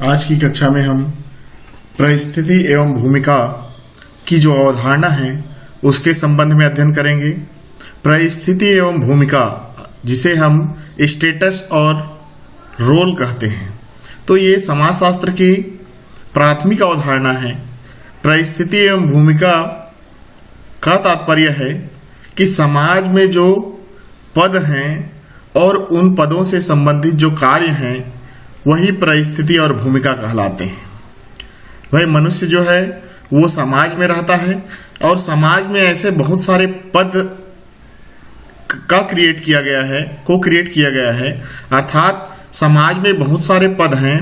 आज की कक्षा में हम परिस्थिति एवं भूमिका की जो अवधारणा है उसके संबंध में अध्ययन करेंगे। परिस्थिति एवं भूमिका, जिसे हम स्टेटस और रोल कहते हैं, तो ये समाजशास्त्र की प्राथमिक अवधारणा है। परिस्थिति एवं भूमिका का तात्पर्य है कि समाज में जो पद हैं और उन पदों से संबंधित जो कार्य हैं वही परिस्थिति और भूमिका कहलाते हैं। वह मनुष्य जो है वो समाज में रहता है और समाज में ऐसे बहुत सारे पद को क्रिएट किया गया है, अर्थात समाज में बहुत सारे पद हैं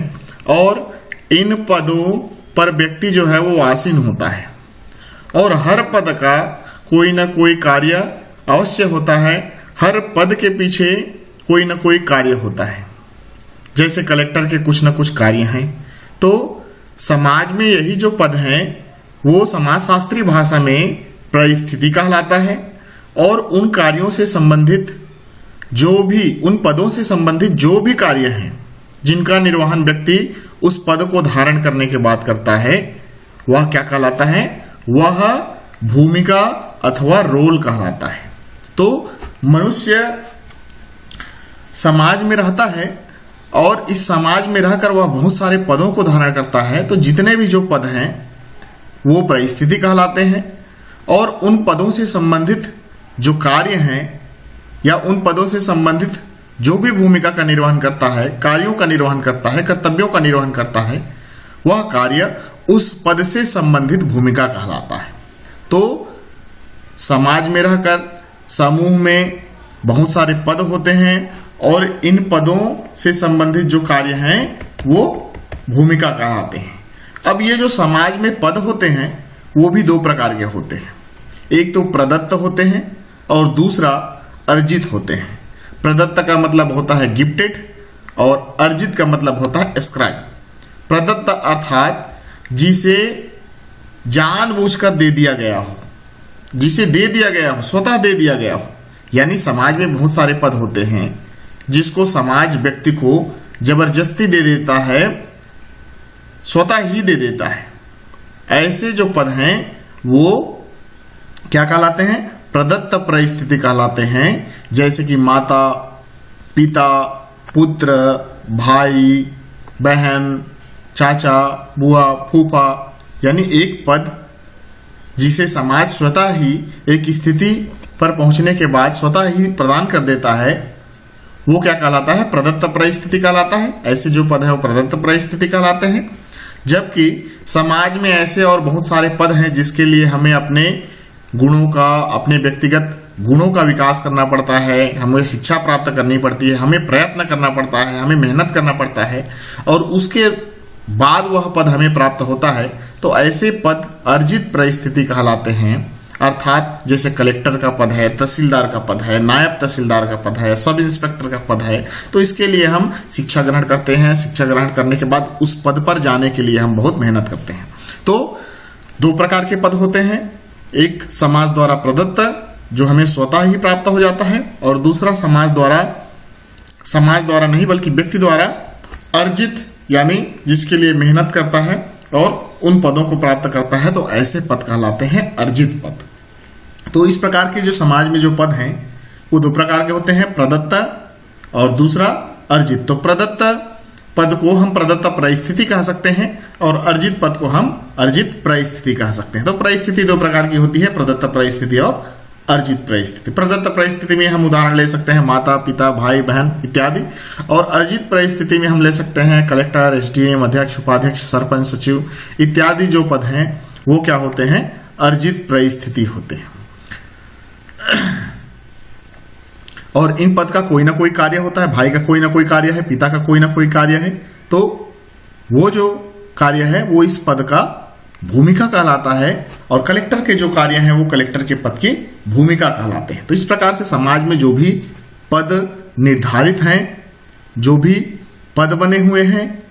और इन पदों पर व्यक्ति जो है वो आसीन होता है और हर पद का कोई ना कोई कार्य अवश्य होता है। हर पद के पीछे कोई ना कोई कार्य होता है। जैसे कलेक्टर के कुछ ना कुछ कार्य हैं, तो समाज में यही जो पद हैं वो समाजशास्त्रीय भाषा में परिस्थिति कहलाता है और उन कार्यों से संबंधित उन पदों से संबंधित जो भी कार्य हैं जिनका निर्वहन व्यक्ति उस पद को धारण करने के बाद करता है वह क्या कहलाता है? वह भूमिका अथवा रोल कहलाता है। तो मनुष्य समाज में रहता है और इस समाज में रहकर वह बहुत सारे पदों को धारण करता है। तो जितने भी जो पद हैं वो परिस्थिति कहलाते हैं और उन पदों से संबंधित जो कार्य हैं या उन पदों से संबंधित जो भी भूमिका का निर्वहन करता है, कार्यों का निर्वहन करता है, कर्तव्यों का निर्वहन करता है, वह कार्य उस पद से संबंधित भूमिका कहलाता है। तो समाज में रहकर समूह में बहुत सारे पद होते हैं और इन पदों से संबंधित जो कार्य हैं वो भूमिका कहलाते हैं। अब ये जो समाज में पद होते हैं वो भी दो प्रकार के होते हैं। एक तो प्रदत्त होते हैं और दूसरा अर्जित होते हैं। प्रदत्त का मतलब होता है गिफ्टेड और अर्जित का मतलब होता है एस्क्राइब। प्रदत्त अर्थात जिसे जानबूझकर दे दिया गया हो, जिसे दे दिया गया हो, स्वतः दे दिया गया हो। यानी समाज में बहुत सारे पद होते हैं जिसको समाज व्यक्ति को जबरदस्ती दे देता है, स्वतः ही दे देता है। ऐसे जो पद हैं वो क्या कहलाते हैं? प्रदत्त परिस्थिति कहलाते हैं। जैसे कि माता, पिता, पुत्र, भाई, बहन, चाचा, बुआ, फूफा, यानी एक पद जिसे समाज स्वतः ही एक स्थिति पर पहुंचने के बाद स्वतः ही प्रदान कर देता है, वो क्या कहलाता है? प्रदत्त परिस्थिति कहलाता है। ऐसे जो पद है वो प्रदत्त परिस्थिति कहलाते हैं। जबकि समाज में ऐसे और बहुत सारे पद हैं जिसके लिए हमें अपने गुणों का, अपने व्यक्तिगत गुणों का विकास करना पड़ता है, हमें शिक्षा प्राप्त करनी पड़ती है, हमें प्रयत्न करना पड़ता है, हमें मेहनत करना पड़ता है और उसके बाद वह पद हमें प्राप्त होता है। तो ऐसे पद अर्जित परिस्थिति कहलाते हैं। अर्थात जैसे कलेक्टर का पद है, तहसीलदार का पद है, नायब तहसीलदार का पद है, सब इंस्पेक्टर का पद है, तो इसके लिए हम शिक्षा ग्रहण करते हैं। शिक्षा ग्रहण करने के बाद उस पद पर जाने के लिए हम बहुत मेहनत करते हैं। तो दो प्रकार के पद होते हैं, एक समाज द्वारा प्रदत्त जो हमें स्वतः ही प्राप्त हो जाता है और दूसरा समाज द्वारा नहीं बल्कि व्यक्ति द्वारा अर्जित, यानी जिसके लिए मेहनत करता है और उन पदों को प्राप्त करता है। तो ऐसे पद कहलाते हैं अर्जित पद। तो इस प्रकार के जो समाज में जो पद हैं वो दो प्रकार के होते हैं, प्रदत्त और दूसरा अर्जित। तो प्रदत्त पद को हम प्रदत्त परिस्थिति कह सकते हैं और अर्जित पद को हम अर्जित परिस्थिति कह सकते हैं। तो परिस्थिति दो प्रकार की होती है, प्रदत्त परिस्थिति और अर्जित परिस्थिति। प्रदत्त परिस्थिति में हम उदाहरण ले सकते हैं माता, पिता, भाई, बहन इत्यादि, और अर्जित परिस्थिति में हम ले सकते हैं कलेक्टर, एसडीएम, अध्यक्ष, उपाध्यक्ष, सरपंच, सचिव इत्यादि जो पद हैं वो क्या होते हैं? अर्जित परिस्थिति होते हैं। और इन पद का कोई ना कोई कार्य होता है, भाई का कोई ना कोई कार्य है, पिता का कोई ना कोई कार्य है। तो वो जो कार्य है वो इस पद का भूमिका कहलाता है और कलेक्टर के जो कार्य हैं वो कलेक्टर के पद की भूमिका कहलाते हैं। तो इस प्रकार से समाज में जो भी पद निर्धारित हैं, जो भी पद बने हुए हैं,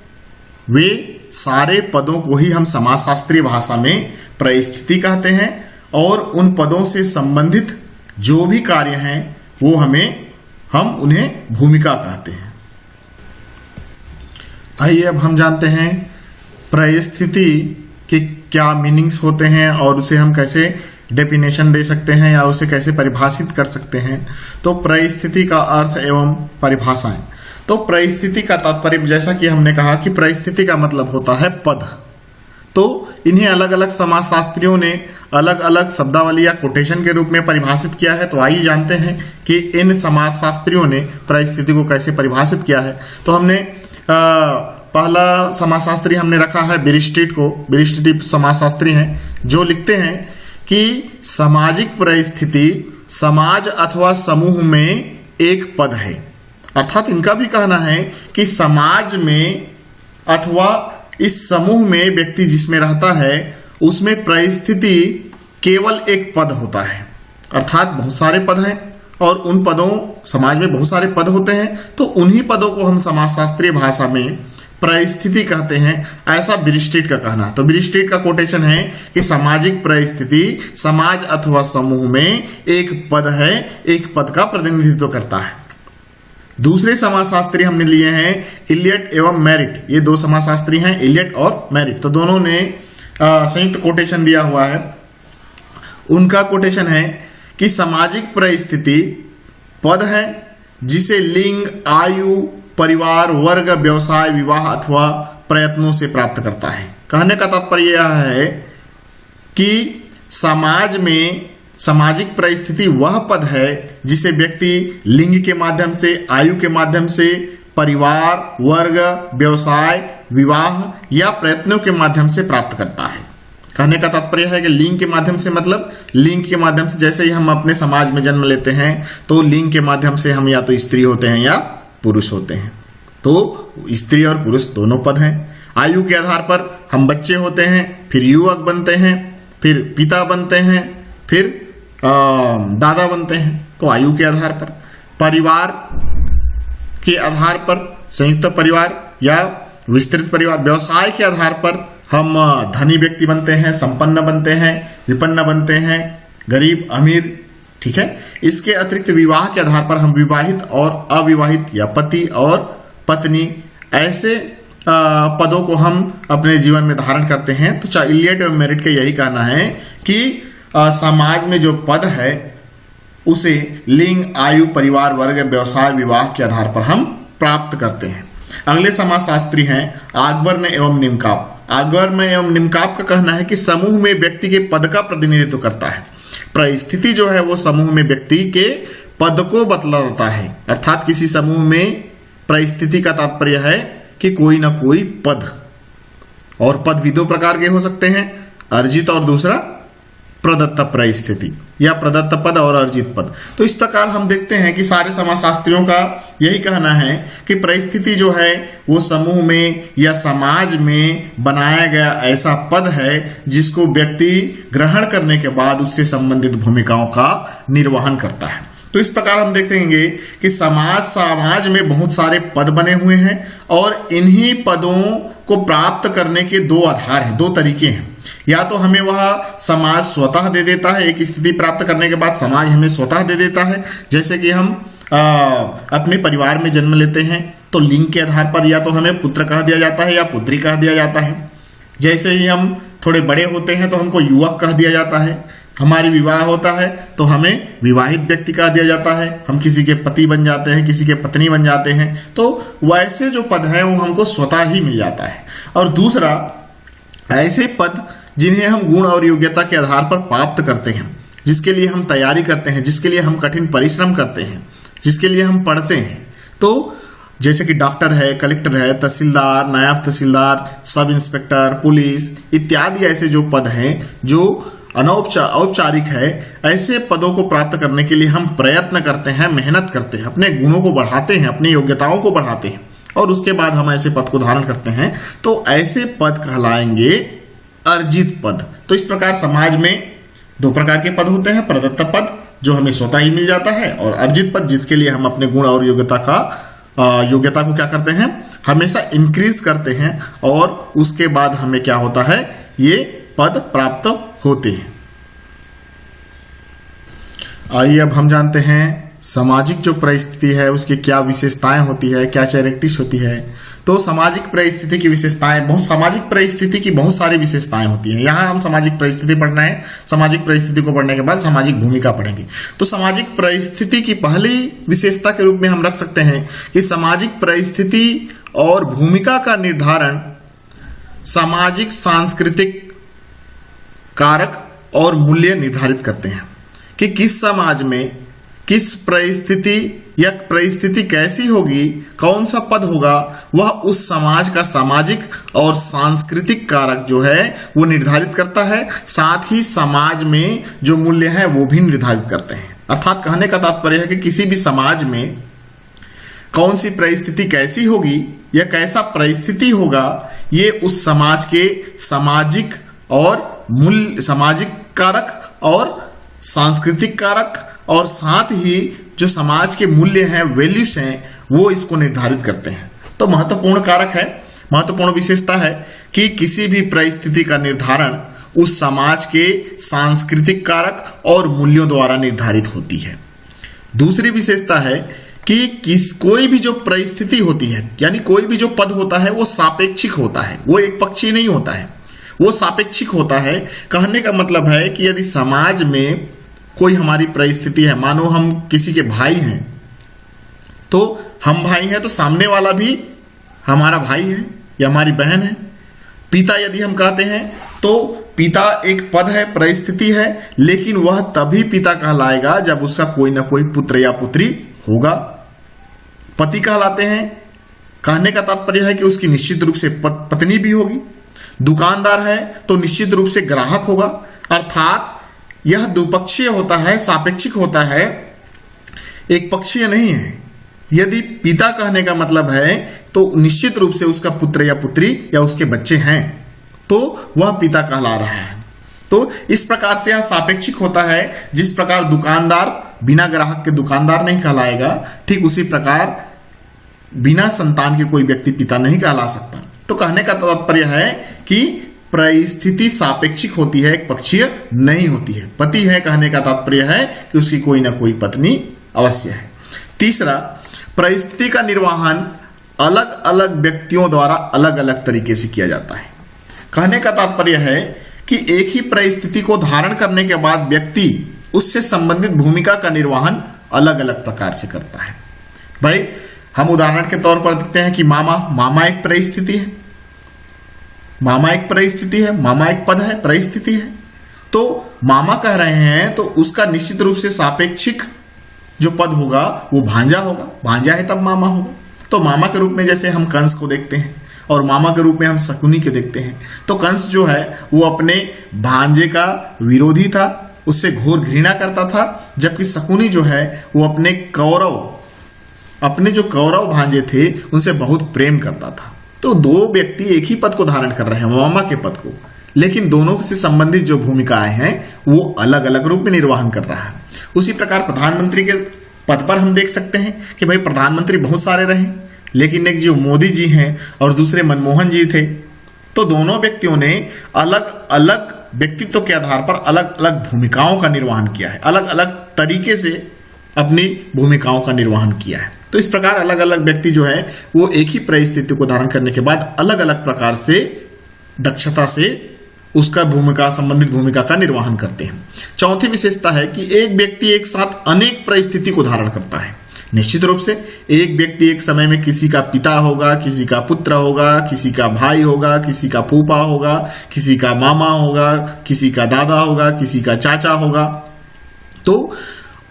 वे सारे पदों को ही हम समाजशास्त्रीय भाषा में परिस्थिति कहते हैं और उन पदों से संबंधित जो भी कार्य हैं वो हम उन्हें भूमिका कहते हैं। आइए अब हम जानते हैं परिस्थिति के क्या मीनिंग्स होते हैं और उसे हम कैसे डेफिनेशन दे सकते हैं या उसे कैसे परिभाषित कर सकते हैं। तो परिस्थिति का अर्थ एवं परिभाषाएं। तो परिस्थिति का तात्पर्य, जैसा कि हमने कहा कि परिस्थिति का मतलब होता है पद। तो इन्हें अलग अलग समाजशास्त्रियों ने अलग अलग शब्दावली या कोटेशन के रूप में परिभाषित किया है। तो आइए जानते हैं कि इन समाजशास्त्रियों ने परिस्थिति को कैसे परिभाषित किया है। तो हमने पहला समाजशास्त्री हमने रखा है बिरिस्टिट को। बिरिस्टिट समाजशास्त्री हैं जो लिखते हैं कि सामाजिक परिस्थिति समाज अथवा समूह में एक पद है। अर्थात इनका भी कहना है कि समाज में अथवा इस समूह में व्यक्ति जिसमें रहता है उसमें परिस्थिति केवल एक पद होता है। अर्थात बहुत सारे पद हैं और उन पदों, समाज में बहुत सारे पद होते हैं, तो उन्हीं पदों को हम समाजशास्त्रीय भाषा में परिस्थिति कहते हैं, ऐसा बिरिस्टिट का कहना है। तो बिरिस्टिट का कोटेशन है कि सामाजिक परिस्थिति समाज अथवा समूह में एक पद है, एक पद का प्रतिनिधित्व करता है। दूसरे समाजशास्त्री हमने लिए हैं इलियट एवं मेरिट। ये दो समाजशास्त्री हैं, इलियट और मेरिट। तो दोनों ने संयुक्त कोटेशन दिया हुआ है। उनका कोटेशन है कि सामाजिक परिस्थिति पद है जिसे लिंग, आयु, परिवार, वर्ग, व्यवसाय, विवाह अथवा प्रयत्नों से प्राप्त करता है। कहने का तात्पर्य यह है कि समाज में सामाजिक परिस्थिति वह पद है जिसे व्यक्ति लिंग के माध्यम से, आयु के माध्यम से, परिवार, वर्ग, व्यवसाय, विवाह या प्रयत्नों के माध्यम से प्राप्त करता है। कहने का तात्पर्य है कि लिंग के माध्यम से मतलब लिंग के माध्यम से, जैसे ही हम अपने समाज में जन्म लेते हैं तो लिंग के माध्यम से हम या तो स्त्री होते हैं या पुरुष होते हैं। तो स्त्री और पुरुष दोनों पद हैं। आयु के आधार पर हम बच्चे होते हैं, फिर युवक बनते हैं, फिर पिता बनते हैं, फिर दादा बनते हैं। तो आयु के आधार पर, परिवार के आधार पर संयुक्त परिवार या विस्तृत परिवार, व्यवसाय के आधार पर हम धनी व्यक्ति बनते हैं, संपन्न बनते हैं, विपन्न बनते हैं, गरीब, अमीर, ठीक है। इसके अतिरिक्त विवाह के आधार पर हम विवाहित और अविवाहित या पति और पत्नी, ऐसे पदों को हम अपने जीवन में धारण करते हैं। तो इलियट और मेरिट का यही कहना है कि समाज में जो पद है उसे लिंग, आयु, परिवार, वर्ग, व्यवसाय, विवाह के आधार पर हम प्राप्त करते हैं। अगले समाजशास्त्री हैं आगबर्न एवं निमकाप। आगबर्न एवं निमकाप का कहना है कि समूह में व्यक्ति के पद का प्रतिनिधित्व करता है। परिस्थिति जो है वो समूह में व्यक्ति के पद को बतलाता है। अर्थात किसी समूह में परिस्थिति का तात्पर्य है कि कोई ना कोई पद, और पद भी दो प्रकार के हो सकते हैं, अर्जित और दूसरा प्रदत्त परिस्थिति या प्रदत्त पद और अर्जित पद। तो इस प्रकार हम देखते हैं कि सारे समाजशास्त्रियों का यही कहना है कि परिस्थिति जो है वो समूह में या समाज में बनाया गया ऐसा पद है जिसको व्यक्ति ग्रहण करने के बाद उससे संबंधित भूमिकाओं का निर्वहन करता है। तो इस प्रकार हम देखेंगे कि समाज में बहुत सारे पद बने हुए हैं और इन्हीं पदों को प्राप्त करने के दो आधार हैं, दो तरीके हैं। या तो हमें वह समाज स्वतः दे देता है, एक स्थिति प्राप्त करने के बाद समाज हमें स्वतः दे देता है। जैसे कि हम अपने परिवार में जन्म लेते हैं तो लिंग के आधार पर या तो हमें पुत्र कह दिया जाता है या पुत्री कह दिया जाता है। जैसे ही हम थोड़े बड़े होते हैं तो हमको युवक कह दिया जाता है। हमारी विवाह होता है तो हमें विवाहित व्यक्ति कह दिया जाता है। हम किसी के पति बन जाते हैं, किसी के पत्नी बन जाते हैं। तो वैसे जो पद है वो हमको स्वतः ही मिल जाता है। और दूसरा, ऐसे पद जिन्हें हम गुण और योग्यता के आधार पर प्राप्त करते हैं, जिसके लिए हम तैयारी करते हैं, जिसके लिए हम कठिन परिश्रम करते हैं, जिसके लिए हम पढ़ते हैं। तो जैसे कि डॉक्टर है, कलेक्टर है, तहसीलदार, नायब तहसीलदार, सब इंस्पेक्टर, पुलिस इत्यादि ऐसे जो पद हैं जो औपचारिक है, ऐसे पदों को प्राप्त करने के लिए हम प्रयत्न करते हैं, मेहनत करते हैं, अपने गुणों को बढ़ाते हैं, अपनी योग्यताओं को बढ़ाते हैं और उसके बाद हम ऐसे पद को धारण करते हैं। तो ऐसे पद कहलाएंगे अर्जित पद। तो इस प्रकार समाज में दो प्रकार के पद होते हैं, प्रदत्त पद जो हमें स्वतः ही मिल जाता है और अर्जित पद जिसके लिए हम अपने गुण और योग्यता को क्या करते हैं, हमेशा इंक्रीज करते हैं और उसके बाद हमें क्या होता है, ये पद प्राप्त होते हैं। आइए अब हम जानते हैं सामाजिक जो परिस्थिति है उसकी क्या विशेषताएं होती है, क्या कैरेक्टरिस्टिक्स होती है। तो सामाजिक परिस्थिति की विशेषताएं, सामाजिक परिस्थिति की बहुत सारी विशेषताएं होती हैं। यहां हम सामाजिक परिस्थिति पढ़ना है, सामाजिक परिस्थिति को पढ़ने के बाद सामाजिक भूमिका पढ़ेंगे। तो सामाजिक परिस्थिति की पहली विशेषता के रूप में हम रख सकते हैं कि सामाजिक परिस्थिति और भूमिका का निर्धारण सामाजिक सांस्कृतिक कारक और मूल्य निर्धारित करते हैं कि किस समाज में किस परिस्थिति या परिस्थिति कैसी होगी, कौन सा पद होगा, वह उस समाज का सामाजिक और सांस्कृतिक कारक जो है वो निर्धारित करता है। साथ ही समाज में जो मूल्य हैं वो भी निर्धारित करते हैं। अर्थात कहने का तात्पर्य है कि किसी भी समाज में कौन सी परिस्थिति कैसी होगी या कैसा परिस्थिति होगा, ये उस समाज के सामाजिक और मूल्य, सामाजिक कारक और सांस्कृतिक कारक और साथ ही जो समाज के मूल्य हैं, वैल्यूज हैं, वो इसको निर्धारित करते हैं। तो महत्वपूर्ण कारक है, महत्वपूर्ण विशेषता है कि किसी भी परिस्थिति का निर्धारण उस समाज के सांस्कृतिक कारक और मूल्यों द्वारा निर्धारित होती है। दूसरी विशेषता है कि कोई भी जो परिस्थिति होती है, यानी कोई भी जो पद होता है वो सापेक्षिक होता है, वो एक पक्षीय नहीं होता है, वो सापेक्षिक होता है। कहने का मतलब है कि यदि समाज में कोई हमारी परिस्थिति है, मानो हम किसी के भाई हैं, तो हम भाई हैं तो सामने वाला भी हमारा भाई है या हमारी बहन है। पिता यदि हम कहते हैं तो पिता एक पद है, परिस्थिति है, लेकिन वह तभी पिता कहलाएगा जब उसका कोई ना कोई पुत्र या पुत्री होगा। पति कहलाते हैं, कहने का तात्पर्य है कि उसकी निश्चित रूप से पत्नी भी होगी। दुकानदार है तो निश्चित रूप से ग्राहक होगा। अर्थात यह द्विपक्षीय होता है, सापेक्षिक होता है, एक पक्षीय नहीं है। यदि पिता कहने का मतलब है तो निश्चित रूप से उसका पुत्र या पुत्री या उसके बच्चे हैं तो वह पिता कहला रहा है। तो इस प्रकार से यह सापेक्षिक होता है। जिस प्रकार दुकानदार बिना ग्राहक के दुकानदार नहीं कहलाएगा, ठीक उसी प्रकार बिना संतान के कोई व्यक्ति पिता नहीं कहला सकता। तो कहने का तात्पर्य है कि परिस्थिति सापेक्षिक होती है, एक पक्षीय नहीं होती है। पति है कहने का तात्पर्य है कि उसकी कोई ना कोई पत्नी अवश्य है। तीसरा, परिस्थिति का निर्वहन अलग अलग व्यक्तियों द्वारा अलग अलग तरीके से किया जाता है। कहने का तात्पर्य है कि एक ही परिस्थिति को धारण करने के बाद व्यक्ति उससे संबंधित भूमिका का निर्वहन अलग अलग प्रकार से करता है। भाई हम उदाहरण के तौर पर देखते हैं कि मामा एक परिस्थिति है, मामा एक परिस्थिति है, मामा एक पद है, परिस्थिति है। तो मामा कह रहे हैं तो उसका निश्चित रूप से सापेक्षिक जो पद होगा वो भांजा होगा, भांजा है तब मामा होगा। तो मामा के रूप में जैसे हम कंस को देखते हैं और मामा के रूप में हम शकुनी के देखते हैं, तो कंस जो है वो अपने भांजे का विरोधी था, उससे घोर घृणा करता था, जबकि शकुनी जो है वो अपने जो कौरव भांजे थे उनसे बहुत प्रेम करता था। तो दो व्यक्ति एक ही पद को धारण कर रहे हैं, मामा के पद को, लेकिन दोनों से संबंधित जो भूमिकाएं हैं वो अलग अलग रूप में निर्वहन कर रहा है। उसी प्रकार प्रधानमंत्री के पद पर हम देख सकते हैं कि भाई प्रधानमंत्री बहुत सारे रहे, लेकिन एक जो मोदी जी हैं और दूसरे मनमोहन जी थे, तो दोनों व्यक्तियों ने अलग अलग व्यक्तित्व के आधार पर अलग अलग भूमिकाओं का निर्वहन किया है, अलग अलग तरीके से अपनी भूमिकाओं का निर्वहन किया है। तो इस प्रकार अलग अलग व्यक्ति जो है वो एक ही परिस्थिति को धारण करने के बाद अलग अलग प्रकार से दक्षता से उसका संबंधित भूमिका का निर्वहन करते हैं। चौथी विशेषता है कि एक व्यक्ति एक साथ अनेक परिस्थिति को धारण करता है। निश्चित रूप से एक व्यक्ति एक समय में किसी का पिता होगा, किसी का पुत्र होगा, किसी का भाई होगा, किसी का फूफा होगा, किसी का मामा होगा, किसी का दादा होगा, किसी का चाचा होगा, तो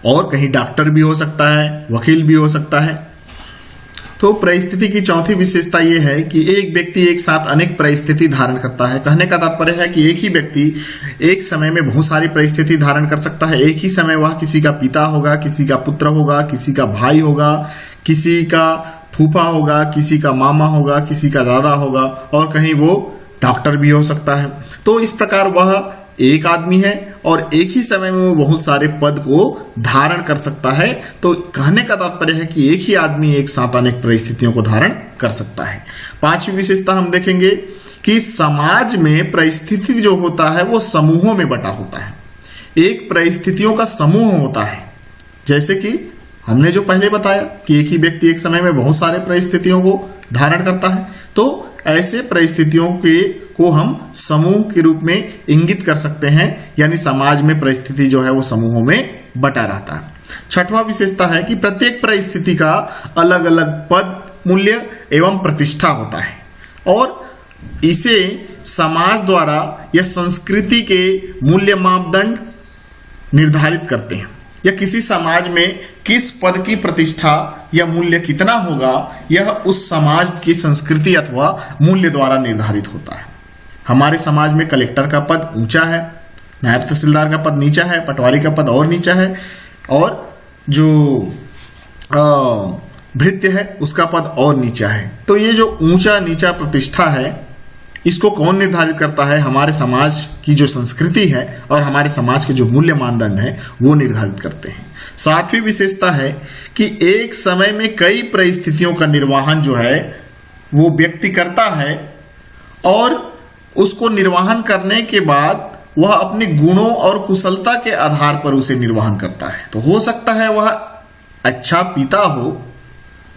और कहीं डॉक्टर भी हो सकता है, वकील भी हो सकता है। तो परिस्थिति की चौथी विशेषता यह है कि एक व्यक्ति एक साथ अनेक परिस्थिति धारण करता है। कहने का तात्पर्य है कि एक ही व्यक्ति एक समय में बहुत सारी परिस्थिति धारण कर सकता है। एक ही समय वह किसी का पिता होगा, किसी का पुत्र होगा, किसी का भाई होगा, किसी का फूफा होगा, किसी का मामा होगा, किसी का दादा होगा, और कहीं वो डॉक्टर भी हो सकता है। तो इस प्रकार वह एक आदमी है और एक ही समय में वो बहुत सारे पद को धारण कर सकता है। तो कहने का तात्पर्य है कि एक ही आदमी एक साथ अनेक परिस्थितियों को धारण कर सकता है। पांचवी विशेषता हम देखेंगे कि समाज में परिस्थिति जो होता है वो समूहों में बटा होता है। एक परिस्थितियों का समूह होता है, जैसे कि हमने जो पहले बताया कि एक ही व्यक्ति एक समय में बहुत सारे परिस्थितियों को धारण करता है, तो ऐसे परिस्थितियों को हम समूह के रूप में इंगित कर सकते हैं, यानी समाज में परिस्थिति जो है वो समूहों में बटा रहता है। छठवां विशेषता है कि प्रत्येक परिस्थिति का अलग अलग पद, मूल्य एवं प्रतिष्ठा होता है और इसे समाज द्वारा या संस्कृति के मूल्य मापदंड निर्धारित करते हैं, या किसी समाज में किस पद की प्रतिष्ठा या मूल्य कितना होगा यह उस समाज की संस्कृति अथवा मूल्य द्वारा निर्धारित होता है। हमारे समाज में कलेक्टर का पद ऊंचा है, नायब तहसीलदार का पद नीचा है, पटवारी का पद और नीचा है, और जो भृत्य है उसका पद और नीचा है। तो ये जो ऊंचा नीचा प्रतिष्ठा है इसको कौन निर्धारित करता है? हमारे समाज की जो संस्कृति है और हमारे समाज के जो मूल्य मानदंड है वो निर्धारित करते हैं। सातवीं विशेषता है कि एक समय में कई परिस्थितियों का निर्वहन जो है वो व्यक्ति करता है और उसको निर्वहन करने के बाद वह अपने गुणों और कुशलता के आधार पर उसे निर्वहन करता है। तो हो सकता है वह अच्छा पिता हो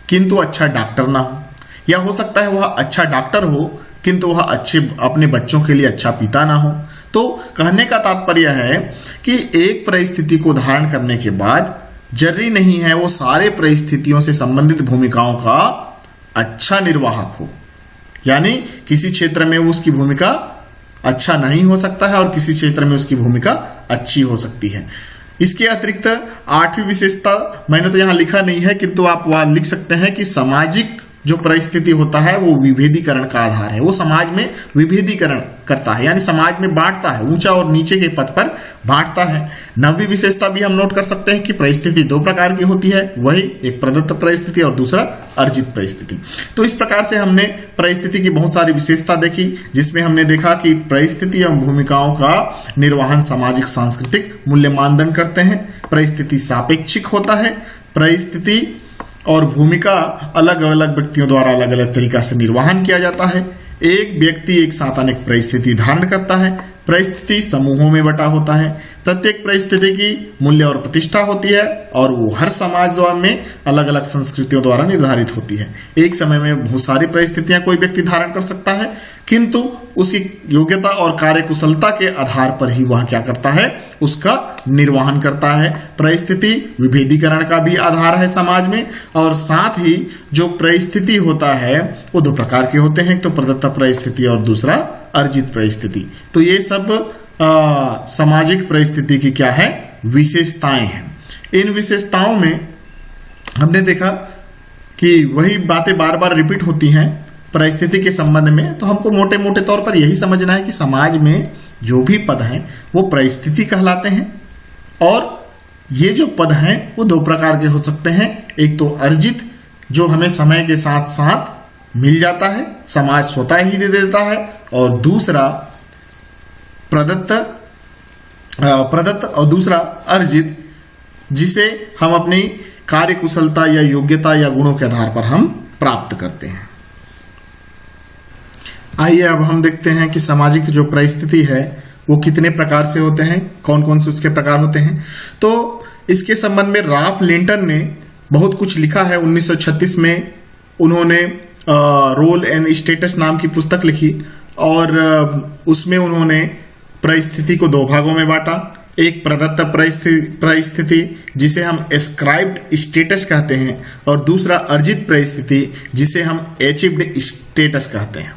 किंतु अच्छा डॉक्टर ना हो, या हो सकता है वह अच्छा डॉक्टर हो किंतु वह अपने बच्चों के लिए अच्छा पिता ना हो। तो कहने का तात्पर्य है कि एक परिस्थिति को धारण करने के बाद जरूरी नहीं है वो सारे परिस्थितियों से संबंधित भूमिकाओं का अच्छा निर्वाहक हो, यानी किसी क्षेत्र में उसकी भूमिका अच्छा नहीं हो सकता है और किसी क्षेत्र में उसकी भूमिका अच्छी हो सकती है। इसके अतिरिक्त आठवीं विशेषता मैंने तो यहां लिखा नहीं है किंतु आप वहां लिख सकते हैं कि सामाजिक जो परिस्थिति होता है वो विभेदीकरण का आधार है। वो समाज में विभेदीकरण करता है, यानी समाज में बांटता है, ऊंचा और नीचे के पद पर बांटता है। नवीं विशेषता भी हम नोट कर सकते हैं कि परिस्थिति दो प्रकार की होती है, वही एक प्रदत्त परिस्थिति और दूसरा अर्जित परिस्थिति। तो इस प्रकार से हमने परिस्थिति की बहुत सारी विशेषता देखी, जिसमें हमने देखा कि परिस्थिति एवं भूमिकाओं का निर्वहन सामाजिक सांस्कृतिक मूल्य मानदंड करते हैं। परिस्थिति सापेक्षिक होता है, परिस्थिति और भूमिका अलग अलग व्यक्तियों द्वारा अलग अलग तरीका से निर्वहन किया जाता है। एक व्यक्ति एक साथ अनेक परिस्थिति धारण करता है। परिस्थिति समूहों में बटा होता है। प्रत्येक परिस्थिति की मूल्य और प्रतिष्ठा होती है और वो हर समाज में अलग अलग संस्कृतियों द्वारा निर्धारित होती है। एक समय में बहुत सारी परिस्थितियां कोई व्यक्ति धारण कर सकता है, किंतु उसकी योग्यता और कार्यकुशलता के आधार पर ही वह क्या करता है, उसका निर्वहन करता है। परिस्थिति विभेदीकरण का भी आधार है समाज में, और साथ ही जो परिस्थिति होता है वो दो प्रकार के होते हैं, एक तो प्रदत्त परिस्थिति और दूसरा अर्जित परिस्थिति। तो ये सब सामाजिक परिस्थिति की क्या है, विशेषताएं हैं। इन विशेषताओं में हमने देखा कि वही बातें बार बार रिपीट होती हैं परिस्थिति के संबंध में। तो हमको मोटे मोटे तौर पर यही समझना है कि समाज में जो भी पद हैं वो परिस्थिति कहलाते हैं, और ये जो पद हैं वो दो प्रकार के हो सकते हैं। एक तो अर्जित, जो हमें समय के साथ साथ मिल जाता है, समाज स्वतः ही दे देता है, और दूसरा प्रदत्त और दूसरा अर्जित, जिसे हम अपनी कार्यकुशलता या योग्यता या गुणों के आधार पर हम प्राप्त करते हैं। आइए अब हम देखते हैं कि सामाजिक जो परिस्थिति है वो कितने प्रकार से होते हैं, कौन कौन से उसके प्रकार होते हैं। तो इसके संबंध में राल्फ लिंटन ने बहुत कुछ लिखा है। 1936 में उन्होंने रोल एंड स्टेटस नाम की पुस्तक लिखी, और उसमें उन्होंने परिस्थिति को दो भागों में बांटा। एक प्रदत्त परिस्थिति जिसे हम एस्क्राइब्ड स्टेटस कहते हैं, और दूसरा अर्जित परिस्थिति जिसे हम अचीव्ड स्टेटस कहते हैं।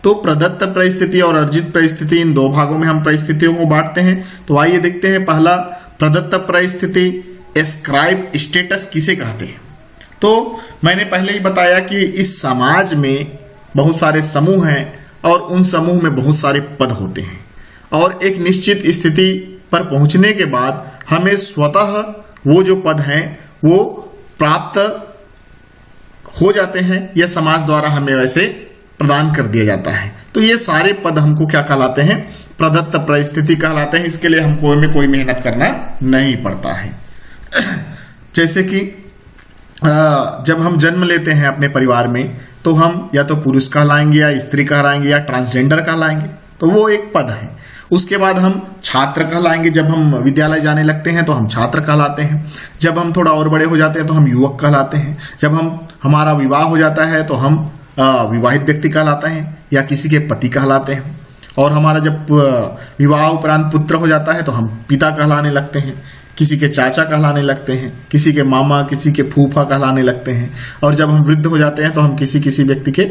तो प्रदत्त परिस्थिति और अर्जित परिस्थिति, इन दो भागों में हम परिस्थितियों को बांटते हैं। तो आइए देखते हैं, पहला प्रदत्त परिस्थिति, एस्क्राइब्ड स्टेटस किसे कहते हैं। तो मैंने पहले ही बताया कि इस समाज में बहुत सारे समूह हैं और उन समूह में बहुत सारे पद होते हैं, और एक निश्चित स्थिति पर पहुंचने के बाद हमें स्वतः वो जो पद हैं वो प्राप्त हो जाते हैं, या समाज द्वारा हमें वैसे प्रदान कर दिया जाता है। तो ये सारे पद हमको क्या कहलाते हैं, प्रदत्त परिस्थिति कहलाते हैं। इसके लिए हमको में कोई मेहनत करना नहीं पड़ता है। जैसे कि जब हम जन्म लेते हैं अपने परिवार में, तो हम या तो पुरुष कहलाएंगे या स्त्री कहलाएंगे या ट्रांसजेंडर कहलाएंगे, तो वो एक पद है। उसके बाद हम छात्र कहलाएंगे। जब हम विद्यालय जाने लगते हैं तो हम छात्र कहलाते हैं। जब हम थोड़ा और बड़े हो जाते हैं तो हम युवक कहलाते हैं। जब हमारा विवाह हो जाता है तो हम विवाहित व्यक्ति कहलाते हैं या किसी के पति कहलाते हैं। और हमारा जब विवाह उपरांत पुत्र हो जाता है तो हम पिता कहलाने लगते हैं, किसी के चाचा कहलाने लगते हैं, किसी के मामा, किसी के फूफा कहलाने लगते हैं। और जब हम वृद्ध हो जाते हैं तो हम किसी व्यक्ति के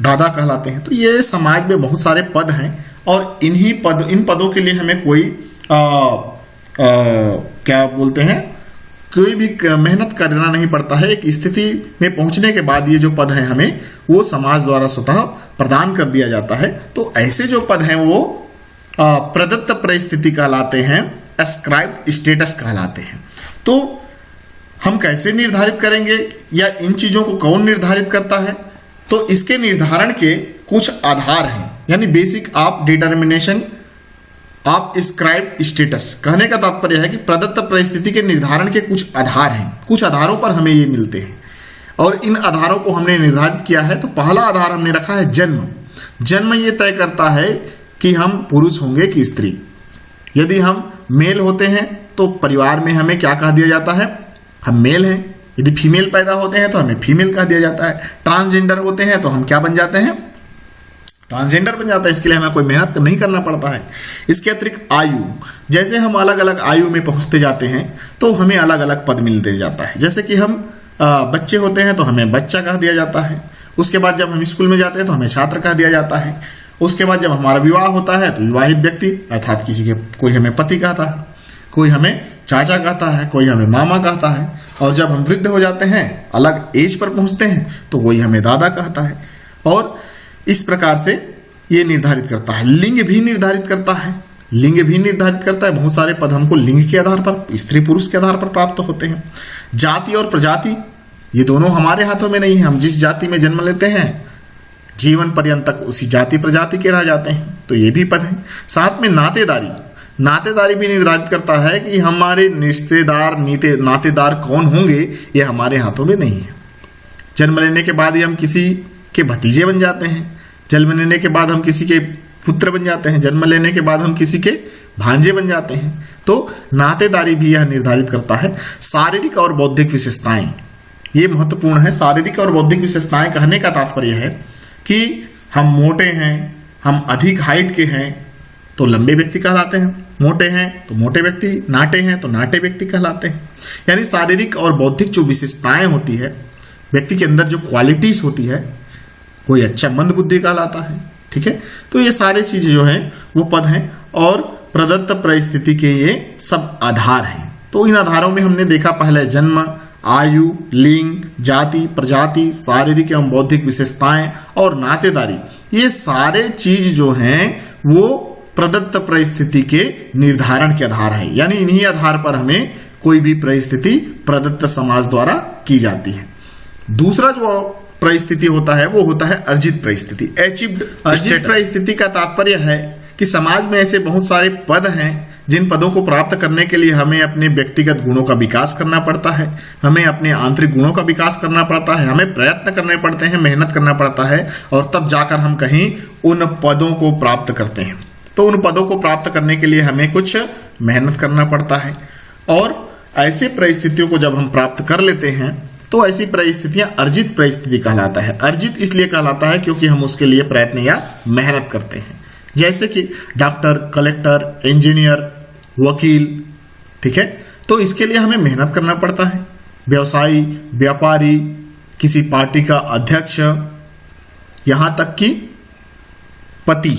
दादा कहलाते हैं। तो ये समाज में बहुत सारे पद हैं और इन पदों के लिए हमें कोई क्या बोलते हैं, कोई भी मेहनत करना नहीं पड़ता है। एक स्थिति में पहुंचने के बाद ये जो पद हैं हमें वो समाज द्वारा स्वतः प्रदान कर दिया जाता है। तो ऐसे जो पद हैं वो प्रदत्त परिस्थिति कहलाते हैं, एस्क्राइब्ड स्टेटस कहलाते हैं। तो हम कैसे निर्धारित करेंगे या इन चीजों को कौन निर्धारित करता है? तो इसके निर्धारण के कुछ आधार हैं, यानी basic of determination of scribed status. कहने का तात्पर्य है कि प्रदत्त परिस्थिति के निर्धारण के कुछ आधार हैं, कुछ आधारों पर हमें ये मिलते हैं और इन आधारों को हमने निर्धारित किया है। तो पहला आधार हमने रखा है जन्म। जन्म ये तय करता है कि हम पुरुष होंगे कि स्त्री। यदि हम मेल होते हैं तो परिवार में हमें क्या कह दिया जाता है, हम मेल हैं। यदि फीमेल पैदा होते हैं तो हमें फीमेल कह दिया जाता है। ट्रांसजेंडर होते हैं तो हम क्या बन जाते हैं, ट्रांसजेंडर बन जाता है। इसके लिए हमें कोई मेहनत नहीं करना पड़ता है। इसके अतिरिक्त आयु, जैसे हम अलग अलग आयु में पहुंचते जाते हैं तो हमें अलग अलग पद मिलते जाता है। जैसे कि हम बच्चे होते हैं तो हमें बच्चा कह दिया जाता है। उसके बाद जब हम स्कूल में जाते हैं तो हमें छात्र कह दिया जाता है। उसके बाद जब हमारा विवाह होता है तो विवाहित व्यक्ति अर्थात कोई हमें पति कहता है, कोई हमें चाचा कहता है, कोई हमें मामा कहता है। और जब हम वृद्ध हो जाते हैं, अलग एज पर पहुंचते हैं, तो वही हमें दादा कहता है। और इस प्रकार से ये निर्धारित करता है। लिंग भी निर्धारित करता है, लिंग भी निर्धारित करता है। बहुत सारे पद हमको लिंग के आधार पर, स्त्री पुरुष के आधार पर प्राप्त होते हैं। जाति और प्रजाति ये दोनों हमारे हाथों में नहीं है। हम जिस जाति में जन्म लेते हैं जीवन पर्यंत तक उसी जाति प्रजाति के रह जाते हैं, तो ये भी पद है। साथ में नातेदारी भी निर्धारित करता है कि हमारे रिश्तेदार नातेदार कौन होंगे, ये हमारे हाथों में नहीं है। जन्म लेने के बाद ही हम किसी के भतीजे बन जाते हैं, जन्म लेने के बाद हम किसी के पुत्र बन जाते हैं, जन्म लेने के बाद हम किसी के भांजे बन जाते हैं। तो नातेदारी भी यह निर्धारित करता है। शारीरिक और बौद्धिक विशेषताएं ये महत्वपूर्ण है। शारीरिक और बौद्धिक विशेषताएं कहने का तात्पर्य है कि हम मोटे हैं, हम अधिक हाइट के हैं तो लंबे व्यक्ति कहलाते हैं, मोटे हैं तो मोटे व्यक्ति, नाटे हैं तो नाटे व्यक्ति कहलाते हैं। यानी शारीरिक और बौद्धिक जो विशेषताएं होती है, व्यक्ति के अंदर जो क्वालिटीज होती है, कोई अच्छा मंद बुद्धि कहलाता है। ठीक है, तो ये सारे चीज जो है वो पद हैं और प्रदत्त परिस्थिति के ये सब आधार हैं। तो इन आधारों में हमने देखा पहले जन्म, आयु, लिंग, जाति, प्रजाति, शारीरिक एवं बौद्धिक विशेषताएं और नातेदारी। ये सारे चीज जो हैं वो प्रदत्त परिस्थिति के निर्धारण के आधार है। यानी इन्हीं आधार पर हमें कोई भी परिस्थिति प्रदत्त समाज द्वारा की जाती है। दूसरा जो परिस्थिति होता है वो होता है अर्जित परिस्थिति, अचीव्ड। अर्जित परिस्थिति का तात्पर्य है कि समाज में ऐसे बहुत सारे पद हैं जिन पदों को प्राप्त करने के लिए हमें अपने व्यक्तिगत गुणों का विकास करना पड़ता है, हमें अपने आंतरिक गुणों का विकास करना पड़ता है, हमें प्रयत्न करने पड़ते हैं, मेहनत करना पड़ता है और तब जाकर हम कहीं उन पदों को प्राप्त करते हैं। तो उन पदों को प्राप्त करने के लिए हमें कुछ मेहनत करना पड़ता है और ऐसे परिस्थितियों को जब हम प्राप्त कर लेते हैं तो ऐसी परिस्थितियां अर्जित परिस्थिति कहलाता है। अर्जित इसलिए कहलाता है क्योंकि हम उसके लिए प्रयत्न या मेहनत करते हैं। जैसे कि डॉक्टर, कलेक्टर, इंजीनियर, वकील। ठीक है, तो इसके लिए हमें मेहनत करना पड़ता है। व्यवसायी, व्यापारी, किसी पार्टी का अध्यक्ष, यहां तक कि पति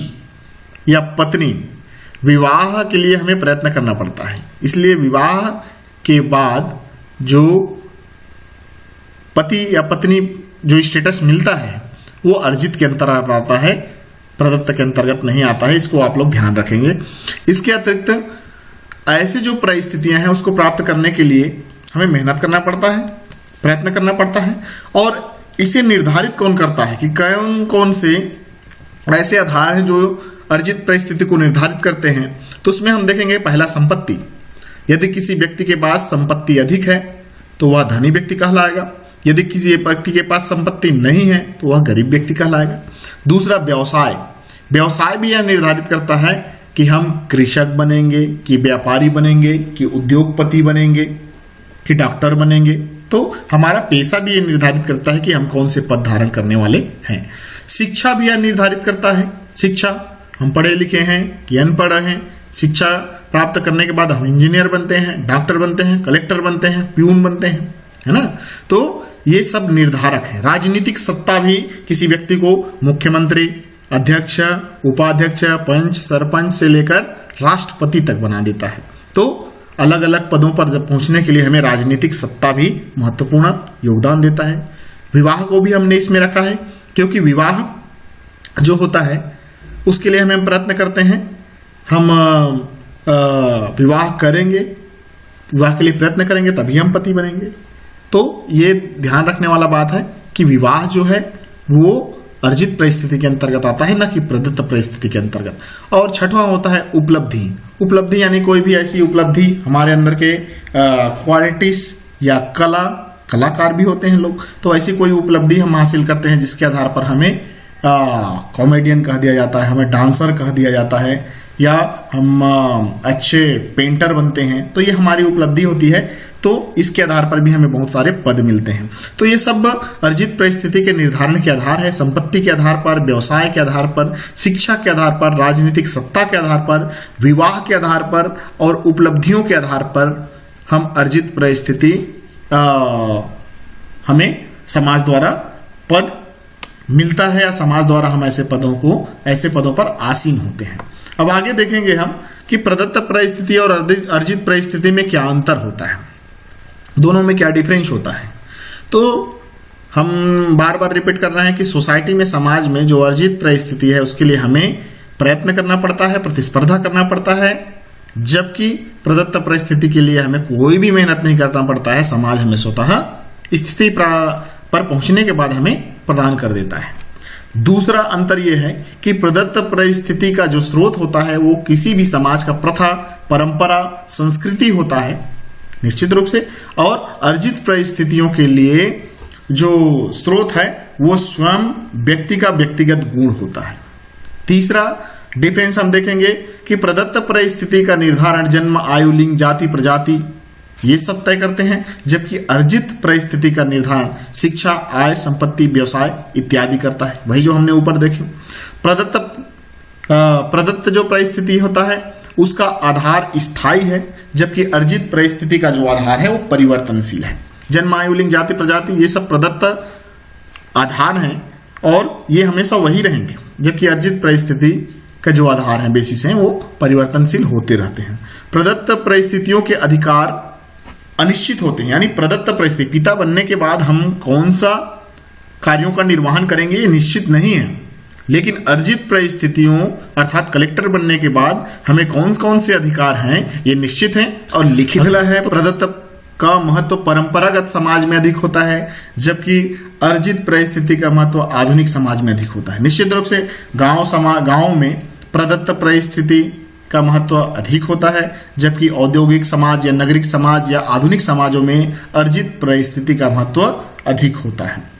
या पत्नी, विवाह के लिए हमें प्रयत्न करना पड़ता है। इसलिए विवाह के बाद जो पति या पत्नी जो स्टेटस मिलता है वो अर्जित के अंतर्गत आता है, प्रदत्त के अंतर्गत नहीं आता है। इसको आप लोग ध्यान रखेंगे। इसके अतिरिक्त ऐसे जो परिस्थितियां हैं उसको प्राप्त करने के लिए हमें मेहनत करना पड़ता है, प्रयत्न करना पड़ता है। और इसे निर्धारित कौन करता है कि कौन कौन से ऐसे आधार हैं जो अर्जित परिस्थिति को निर्धारित करते हैं। तो उसमें हम देखेंगे पहला संपत्ति। यदि किसी व्यक्ति के पास संपत्ति अधिक है तो वह धनी व्यक्ति कहलाएगा। यदि किसी व्यक्ति के पास संपत्ति नहीं है तो वह गरीब व्यक्ति कहलाएगा। दूसरा व्यवसाय। व्यवसाय भी यह निर्धारित करता है कि हम कृषक बनेंगे, कि व्यापारी बनेंगे, कि उद्योगपति बनेंगे, कि डॉक्टर बनेंगे। तो हमारा पेशा भी यह निर्धारित करता है कि हम कौन से पद धारण करने वाले हैं। शिक्षा भी यह निर्धारित करता है, शिक्षा हम पढ़े लिखे हैं कि अनपढ़ हैं। शिक्षा प्राप्त करने के बाद हम इंजीनियर बनते हैं, डॉक्टर बनते हैं, कलेक्टर बनते हैं, प्यून बनते हैं, है ना। तो ये सब निर्धारक है। राजनीतिक सत्ता भी किसी व्यक्ति को मुख्यमंत्री, अध्यक्ष, उपाध्यक्ष, पंच, सरपंच से लेकर राष्ट्रपति तक बना देता है। तो अलग अलग पदों पर जब पहुंचने के लिए हमें राजनीतिक सत्ता भी महत्वपूर्ण योगदान देता है। विवाह को भी हमने इसमें रखा है, क्योंकि विवाह जो होता है उसके लिए हमें प्रयत्न करते हैं, हम विवाह करेंगे, विवाह के लिए प्रयत्न करेंगे तभी हम पति बनेंगे। तो ये ध्यान रखने वाला बात है कि विवाह जो है वो अर्जित परिस्थिति के अंतर्गत आता है, न कि प्रदत्त परिस्थिति के अंतर्गत। और छठवां होता है उपलब्धि। उपलब्धि यानी कोई भी ऐसी उपलब्धि हमारे अंदर के क्वालिटीज या कलाकार भी होते हैं लोग, तो ऐसी कोई उपलब्धि हम हासिल करते हैं जिसके आधार पर हमें कॉमेडियन कह दिया जाता है, हमें डांसर कह दिया जाता है, या हम अच्छे पेंटर बनते हैं। तो ये हमारी उपलब्धि होती है। तो इसके आधार पर भी हमें बहुत सारे पद मिलते हैं। तो ये सब अर्जित परिस्थिति के निर्धारण के आधार है। संपत्ति के आधार पर, व्यवसाय के आधार पर, शिक्षा के आधार पर, राजनीतिक सत्ता के आधार पर, विवाह के आधार पर और उपलब्धियों के आधार पर हम अर्जित परिस्थिति हमें समाज द्वारा पद मिलता है, या समाज द्वारा हम ऐसे पदों पर आसीन होते हैं। अब आगे देखेंगे हम कि प्रदत्त परिस्थिति और अर्जित परिस्थिति में क्या अंतर होता है, दोनों में क्या डिफरेंस होता है। तो हम बार बार रिपीट कर रहे हैं कि सोसाइटी में, समाज में जो अर्जित परिस्थिति है उसके लिए हमें प्रयत्न करना पड़ता है, प्रतिस्पर्धा करना पड़ता है, जबकि प्रदत्त परिस्थिति के लिए हमें कोई भी मेहनत नहीं करना पड़ता है। समाज हमें स्वतः स्थिति पर पहुंचने के बाद हमें प्रदान कर देता है। दूसरा अंतर यह है कि प्रदत्त परिस्थिति का जो स्रोत होता है वो किसी भी समाज का प्रथा, परंपरा, संस्कृति होता है निश्चित रूप से, और अर्जित परिस्थितियों के लिए जो स्रोत है वो स्वयं व्यक्ति का व्यक्तिगत गुण होता है। तीसरा डिफरेंस हम देखेंगे कि प्रदत्त परिस्थिति का निर्धारण जन्म, आयु, लिंग, जाति, प्रजाति ये सब तय करते हैं, जबकि अर्जित परिस्थिति का निर्धारण शिक्षा, आय, संपत्ति, व्यवसाय इत्यादि करता है। वही जो हमने ऊपर देखे। प्रदत्त जो परिस्थिति होता है उसका आधार स्थायी है, जबकि अर्जित परिस्थिति का जो आधार है वो परिवर्तनशील है। जन्म, आयु, लिंग, जाति, प्रजाति ये सब प्रदत्त आधार हैं और ये हमेशा वही रहेंगे, जबकि अर्जित परिस्थिति का जो आधार है, बेसिस हैं, वो परिवर्तनशील होते रहते हैं। प्रदत्त परिस्थितियों के अधिकार अनिश्चित होते हैं, यानी प्रदत्त परिस्थिति, पिता बनने के बाद हम कौन सा कार्यों का निर्वहन करेंगे ये निश्चित नहीं है, लेकिन अर्जित परिस्थितियों अर्थात कलेक्टर बनने के बाद हमें कौन कौन से अधिकार हैं ये निश्चित हैं और लिखित है। प्रदत्त का महत्व परंपरागत समाज में अधिक होता है, जबकि अर्जित परिस्थिति का महत्व आधुनिक समाज में अधिक होता है। निश्चित रूप से गांव में प्रदत्त परिस्थिति का महत्व अधिक होता है, जबकि औद्योगिक समाज या नागरिक समाज या आधुनिक समाजों में अर्जित परिस्थिति का महत्व अधिक होता है।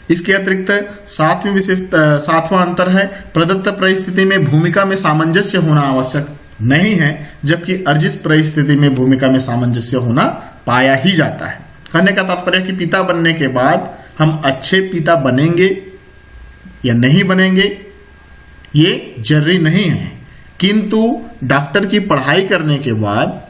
इसके अतिरिक्त सातवां अंतर है, प्रदत्त परिस्थिति में भूमिका में सामंजस्य होना आवश्यक नहीं है, जबकि अर्जित परिस्थिति में भूमिका में सामंजस्य होना पाया ही जाता है। कहने का तात्पर्य कि पिता बनने के बाद हम अच्छे पिता बनेंगे या नहीं बनेंगे ये जरूरी नहीं है, किंतु डॉक्टर की पढ़ाई करने के बाद,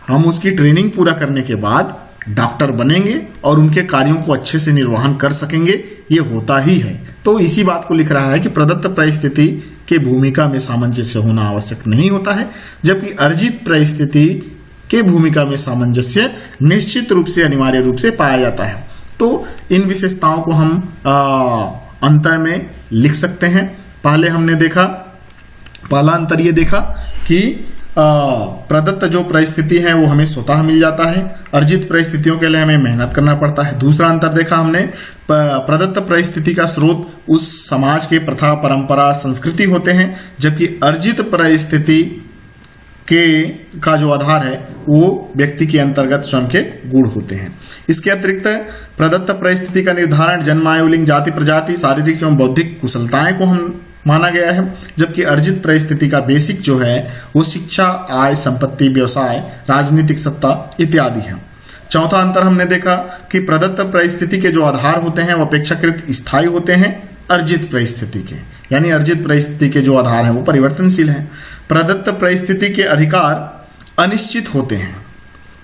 हम उसकी ट्रेनिंग पूरा करने के बाद डॉक्टर बनेंगे और उनके कार्यों को अच्छे से निर्वहन कर सकेंगे, ये होता ही है। तो इसी बात को लिख रहा है कि प्रदत्त परिस्थिति के भूमिका में सामंजस्य होना आवश्यक नहीं होता है, जबकि अर्जित परिस्थिति के भूमिका में सामंजस्य निश्चित रूप से, अनिवार्य रूप से पाया जाता है। तो इन विशेषताओं को हम अंतर में लिख सकते हैं। पहला अंतर ये देखा कि प्रदत्त जो परिस्थिति है वो हमें स्वतः मिल जाता है, अर्जित परिस्थितियों के लिए हमें मेहनत करना पड़ता है। दूसरा अंतर देखा हमने, प्रदत्त परिस्थिति का स्रोत उस समाज के प्रथा, परंपरा, संस्कृति होते हैं, जबकि अर्जित परिस्थिति का जो आधार है वो व्यक्ति के अंतर्गत स्वयं के गुण होते हैं। इसके अतिरिक्त प्रदत्त परिस्थिति का निर्धारण जन्म, आयु, लिंग, जाति, प्रजाति, शारीरिक एवं बौद्धिक कुशलताएं को हम माना गया है, जबकि अर्जित परिस्थिति का बेसिक जो है वो शिक्षा, आय, संपत्ति, व्यवसाय, राजनीतिक सत्ता इत्यादि है। चौथा अंतर हमने देखा कि प्रदत्त परिस्थिति के जो आधार होते हैं वो अपेक्षाकृत स्थायी होते हैं अर्जित परिस्थिति के, यानी अर्जित परिस्थिति के जो आधार हैं वो परिवर्तनशील हैं। प्रदत्त परिस्थिति के अधिकार अनिश्चित होते हैं,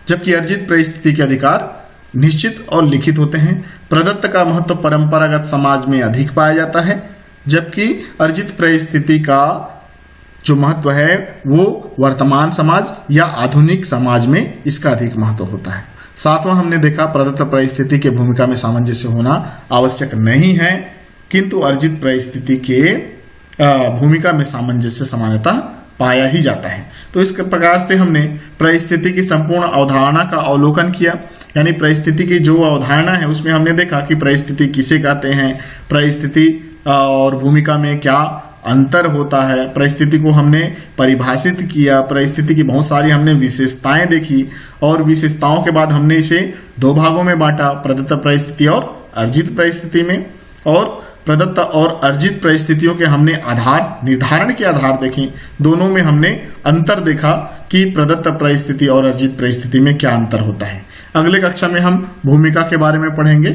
जबकि अर्जित परिस्थिति के अधिकार निश्चित और लिखित होते हैं। प्रदत्त का महत्व परंपरागत समाज में अधिक पाया जाता है, जबकि अर्जित परिस्थिति का जो महत्व है वो वर्तमान समाज या आधुनिक समाज में इसका अधिक महत्व होता है। सातवां हमने देखा प्रदत्त परिस्थिति के भूमिका में सामंजस्य होना आवश्यक नहीं है, किंतु अर्जित परिस्थिति के भूमिका में सामंजस्य सामान्यतः पाया ही जाता है। तो इस प्रकार से हमने परिस्थिति की संपूर्ण अवधारणा का अवलोकन किया, यानी परिस्थिति की जो अवधारणा है उसमें हमने देखा कि परिस्थिति किसे कहते हैं, परिस्थिति और भूमिका में क्या अंतर होता है, परिस्थिति को हमने परिभाषित किया, परिस्थिति की बहुत सारी हमने विशेषताएं देखी और विशेषताओं के बाद हमने इसे दो भागों में बांटा, प्रदत्त परिस्थिति और अर्जित परिस्थिति में। और प्रदत्त और अर्जित परिस्थितियों के हमने आधार निर्धारण के आधार देखे, दोनों में हमने अंतर देखा कि प्रदत्त परिस्थिति और अर्जित परिस्थिति में क्या अंतर होता है। अगले कक्षा में हम भूमिका के बारे में पढ़ेंगे।